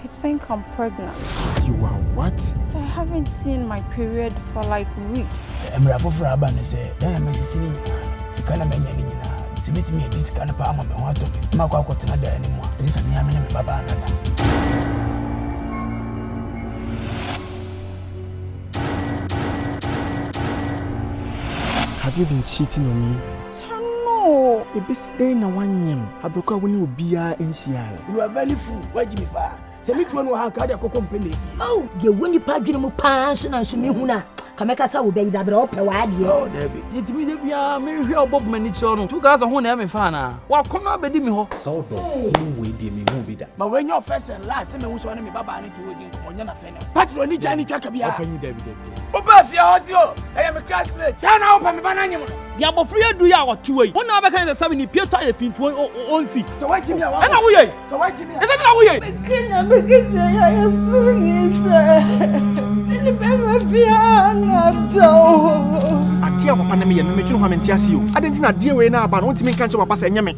I think I'm pregnant. You are what? I haven't seen my period for like weeks. Emra for Abana say, "Then I'm sitting Sikana Menyanina. Submit me a disc and a palm of my water. Marco Cotina anymore. This is a Yaman Baba." Have you been cheating on me? No. A bit na one yam. I broke up when you be NCI. You are very full. Why Jimmy Bar? Send me to one who had a company. Oh, you win your pagino passion and Sumihuna. Kamekasa will be that up a wide year. Oh, Debbie. Yet me, we are Mary Bob Manichon. 2 guys on one fan. Well, come on, baby. So don't wait, me movie that. But when your first and last time I was one of Baba and to wedding on your fan. Patron, Johnny Kakabia. Open you, Debbie. Open your house, I am a classmate. Turn out my banana. Yabo free do ya or 2 way. One other kind of 70 Pierre Tire Fin to on see. So why Jimmy? And away. So why Jimmy? And away. Because I am I tell Papa me and make you how many tears you. I didn't know dear way now, but I want to make cancer of us and yammy.